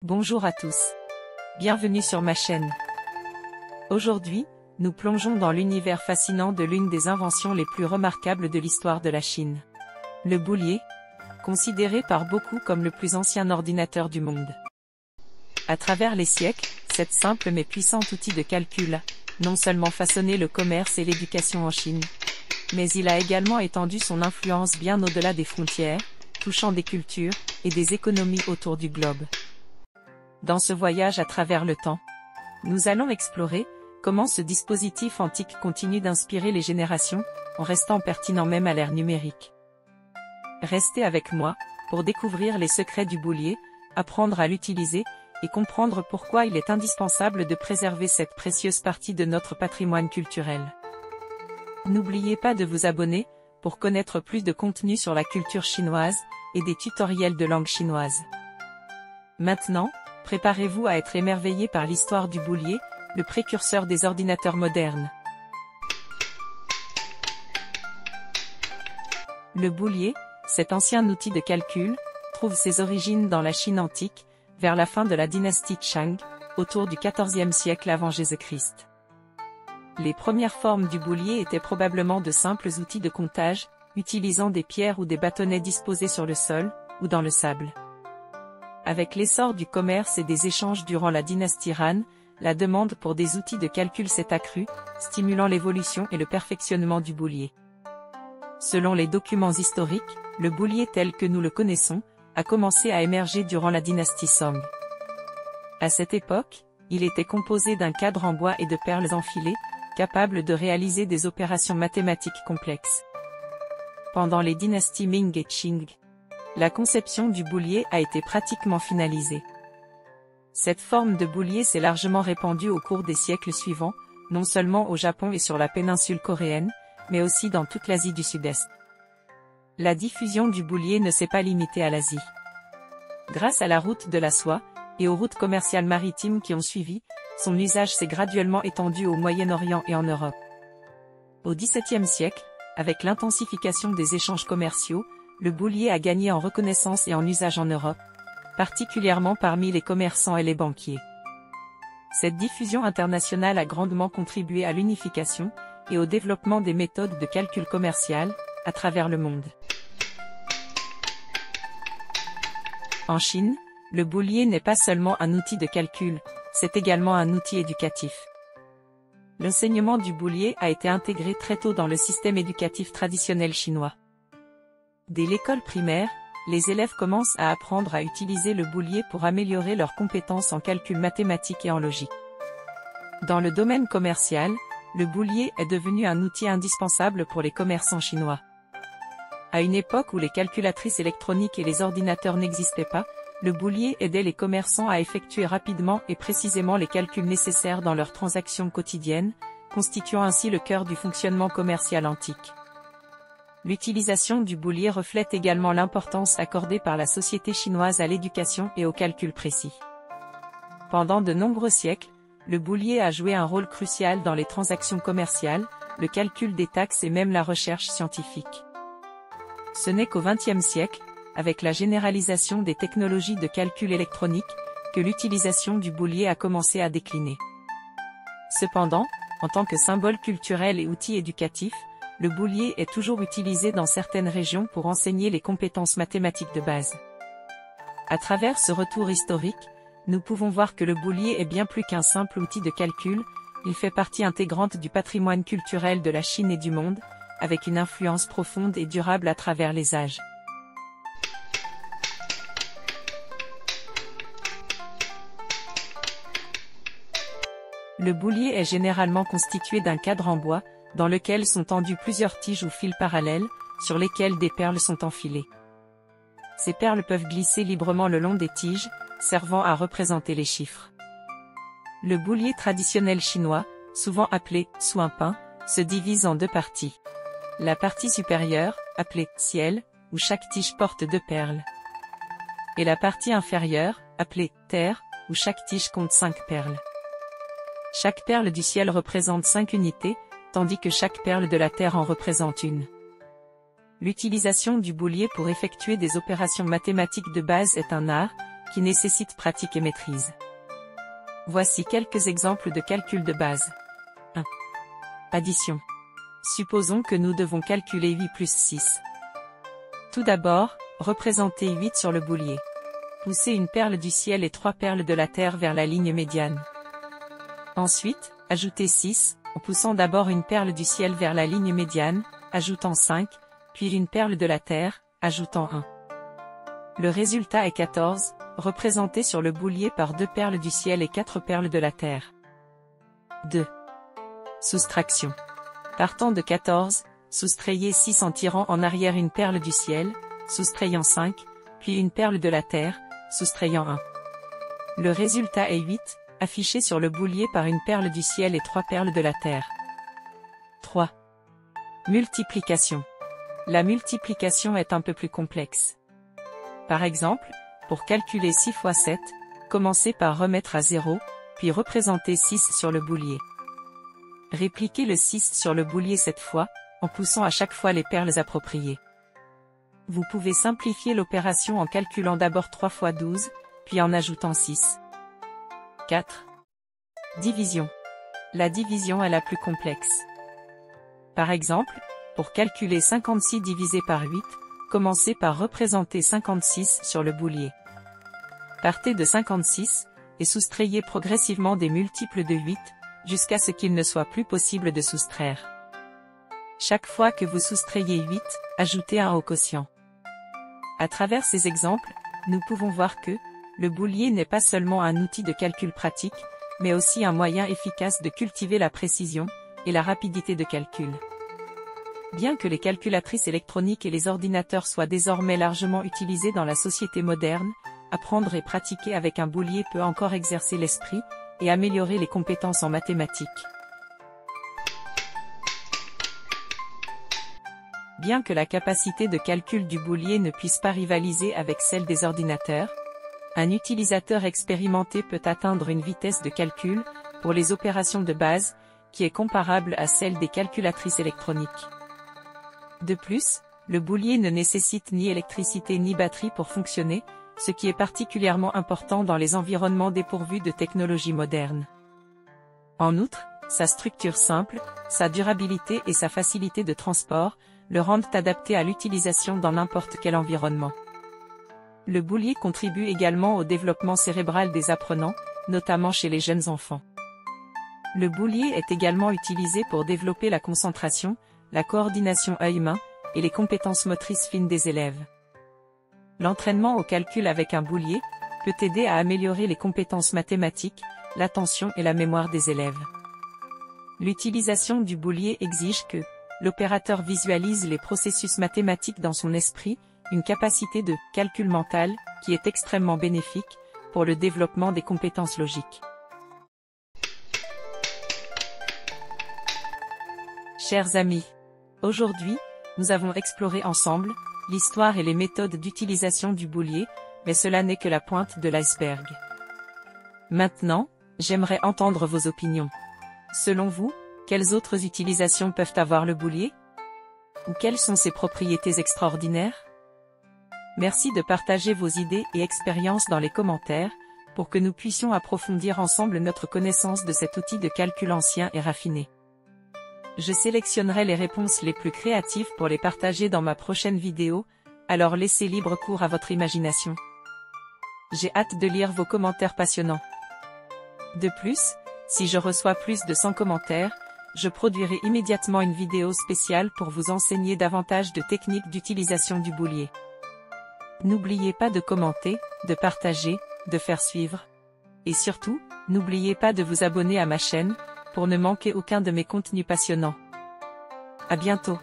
Bonjour à tous. Bienvenue sur ma chaîne. Aujourd'hui, nous plongeons dans l'univers fascinant de l'une des inventions les plus remarquables de l'histoire de la Chine. Le boulier, considéré par beaucoup comme le plus ancien ordinateur du monde. À travers les siècles, cet simple mais puissant outil de calcul a non seulement façonné le commerce et l'éducation en Chine, mais il a également étendu son influence bien au-delà des frontières, touchant des cultures et des économies autour du globe. Dans ce voyage à travers le temps, nous allons explorer comment ce dispositif antique continue d'inspirer les générations, en restant pertinent même à l'ère numérique. Restez avec moi, pour découvrir les secrets du boulier, apprendre à l'utiliser, et comprendre pourquoi il est indispensable de préserver cette précieuse partie de notre patrimoine culturel. N'oubliez pas de vous abonner, pour connaître plus de contenu sur la culture chinoise, et des tutoriels de langue chinoise. Maintenant, préparez-vous à être émerveillé par l'histoire du boulier, le précurseur des ordinateurs modernes. Le boulier, cet ancien outil de calcul, trouve ses origines dans la Chine antique, vers la fin de la dynastie Shang, autour du XIVe siècle avant Jésus-Christ. Les premières formes du boulier étaient probablement de simples outils de comptage, utilisant des pierres ou des bâtonnets disposés sur le sol, ou dans le sable. Avec l'essor du commerce et des échanges durant la dynastie Han, la demande pour des outils de calcul s'est accrue, stimulant l'évolution et le perfectionnement du boulier. Selon les documents historiques, le boulier tel que nous le connaissons, a commencé à émerger durant la dynastie Song. À cette époque, il était composé d'un cadre en bois et de perles enfilées, capable de réaliser des opérations mathématiques complexes. Pendant les dynasties Ming et Qing, la conception du boulier a été pratiquement finalisée. Cette forme de boulier s'est largement répandue au cours des siècles suivants, non seulement au Japon et sur la péninsule coréenne, mais aussi dans toute l'Asie du Sud-Est. La diffusion du boulier ne s'est pas limitée à l'Asie. Grâce à la route de la soie, et aux routes commerciales maritimes qui ont suivi, son usage s'est graduellement étendu au Moyen-Orient et en Europe. Au XVIIe siècle, avec l'intensification des échanges commerciaux, le boulier a gagné en reconnaissance et en usage en Europe, particulièrement parmi les commerçants et les banquiers. Cette diffusion internationale a grandement contribué à l'unification et au développement des méthodes de calcul commercial à travers le monde. En Chine, le boulier n'est pas seulement un outil de calcul, c'est également un outil éducatif. L'enseignement du boulier a été intégré très tôt dans le système éducatif traditionnel chinois. Dès l'école primaire, les élèves commencent à apprendre à utiliser le boulier pour améliorer leurs compétences en calcul mathématique et en logique. Dans le domaine commercial, le boulier est devenu un outil indispensable pour les commerçants chinois. À une époque où les calculatrices électroniques et les ordinateurs n'existaient pas, le boulier aidait les commerçants à effectuer rapidement et précisément les calculs nécessaires dans leurs transactions quotidiennes, constituant ainsi le cœur du fonctionnement commercial antique. L'utilisation du boulier reflète également l'importance accordée par la société chinoise à l'éducation et au calcul précis. Pendant de nombreux siècles, le boulier a joué un rôle crucial dans les transactions commerciales, le calcul des taxes et même la recherche scientifique. Ce n'est qu'au XXe siècle, avec la généralisation des technologies de calcul électronique, que l'utilisation du boulier a commencé à décliner. Cependant, en tant que symbole culturel et outil éducatif, le boulier est toujours utilisé dans certaines régions pour enseigner les compétences mathématiques de base. À travers ce retour historique, nous pouvons voir que le boulier est bien plus qu'un simple outil de calcul, il fait partie intégrante du patrimoine culturel de la Chine et du monde, avec une influence profonde et durable à travers les âges. Le boulier est généralement constitué d'un cadre en bois, dans lequel sont tendues plusieurs tiges ou fils parallèles, sur lesquels des perles sont enfilées. Ces perles peuvent glisser librement le long des tiges, servant à représenter les chiffres. Le boulier traditionnel chinois, souvent appelé suanpin, se divise en deux parties. La partie supérieure, appelée ciel, où chaque tige porte 2 perles. Et la partie inférieure, appelée terre, où chaque tige compte 5 perles. Chaque perle du ciel représente 5 unités, tandis que chaque perle de la terre en représente une. L'utilisation du boulier pour effectuer des opérations mathématiques de base est un art, qui nécessitent pratique et maîtrise. Voici quelques exemples de calculs de base. 1. Addition. Supposons que nous devons calculer 8 plus 6. Tout d'abord, représentez 8 sur le boulier. Poussez une perle du ciel et 3 perles de la terre vers la ligne médiane. Ensuite, ajoutez 6, en poussant d'abord une perle du ciel vers la ligne médiane, ajoutant 5, puis une perle de la terre, ajoutant 1. Le résultat est 14, représenté sur le boulier par 2 perles du ciel et 4 perles de la terre. 2. Soustraction. Partant de 14, soustrayez 6 en tirant en arrière une perle du ciel, soustrayant 5, puis une perle de la terre, soustrayant 1. Le résultat est 8, affiché sur le boulier par une perle du ciel et 3 perles de la terre. 3. Multiplication. La multiplication est un peu plus complexe. Par exemple, pour calculer 6 fois 7, commencez par remettre à 0, puis représentez 6 sur le boulier. Répliquez le 6 sur le boulier 7 fois, en poussant à chaque fois les perles appropriées. Vous pouvez simplifier l'opération en calculant d'abord 3 fois 12, puis en ajoutant 6. 4. Division. La division est la plus complexe. Par exemple, pour calculer 56 divisé par 8, commencez par représenter 56 sur le boulier. Partez de 56, et soustrayez progressivement des multiples de 8, jusqu'à ce qu'il ne soit plus possible de soustraire. Chaque fois que vous soustrayez 8, ajoutez 1 au quotient. À travers ces exemples, nous pouvons voir que le boulier n'est pas seulement un outil de calcul pratique, mais aussi un moyen efficace de cultiver la précision et la rapidité de calcul. Bien que les calculatrices électroniques et les ordinateurs soient désormais largement utilisés dans la société moderne, apprendre et pratiquer avec un boulier peut encore exercer l'esprit et améliorer les compétences en mathématiques. Bien que la capacité de calcul du boulier ne puisse pas rivaliser avec celle des ordinateurs, un utilisateur expérimenté peut atteindre une vitesse de calcul, pour les opérations de base, qui est comparable à celle des calculatrices électroniques. De plus, le boulier ne nécessite ni électricité ni batterie pour fonctionner, ce qui est particulièrement important dans les environnements dépourvus de technologies modernes. En outre, sa structure simple, sa durabilité et sa facilité de transport, le rendent adapté à l'utilisation dans n'importe quel environnement. Le boulier contribue également au développement cérébral des apprenants, notamment chez les jeunes enfants. Le boulier est également utilisé pour développer la concentration, la coordination œil-main, et les compétences motrices fines des élèves. L'entraînement au calcul avec un boulier peut aider à améliorer les compétences mathématiques, l'attention et la mémoire des élèves. L'utilisation du boulier exige que l'opérateur visualise les processus mathématiques dans son esprit, une capacité de calcul mental qui est extrêmement bénéfique pour le développement des compétences logiques. Chers amis, aujourd'hui, nous avons exploré ensemble l'histoire et les méthodes d'utilisation du boulier, mais cela n'est que la pointe de l'iceberg. Maintenant, j'aimerais entendre vos opinions. Selon vous, quelles autres utilisations peuvent avoir le boulier? Ou quelles sont ses propriétés extraordinaires? Merci de partager vos idées et expériences dans les commentaires, pour que nous puissions approfondir ensemble notre connaissance de cet outil de calcul ancien et raffiné. Je sélectionnerai les réponses les plus créatives pour les partager dans ma prochaine vidéo, alors laissez libre cours à votre imagination. J'ai hâte de lire vos commentaires passionnants. De plus, si je reçois plus de 100 commentaires, je produirai immédiatement une vidéo spéciale pour vous enseigner davantage de techniques d'utilisation du boulier. N'oubliez pas de commenter, de partager, de faire suivre. Et surtout, n'oubliez pas de vous abonner à ma chaîne, pour ne manquer aucun de mes contenus passionnants. À bientôt.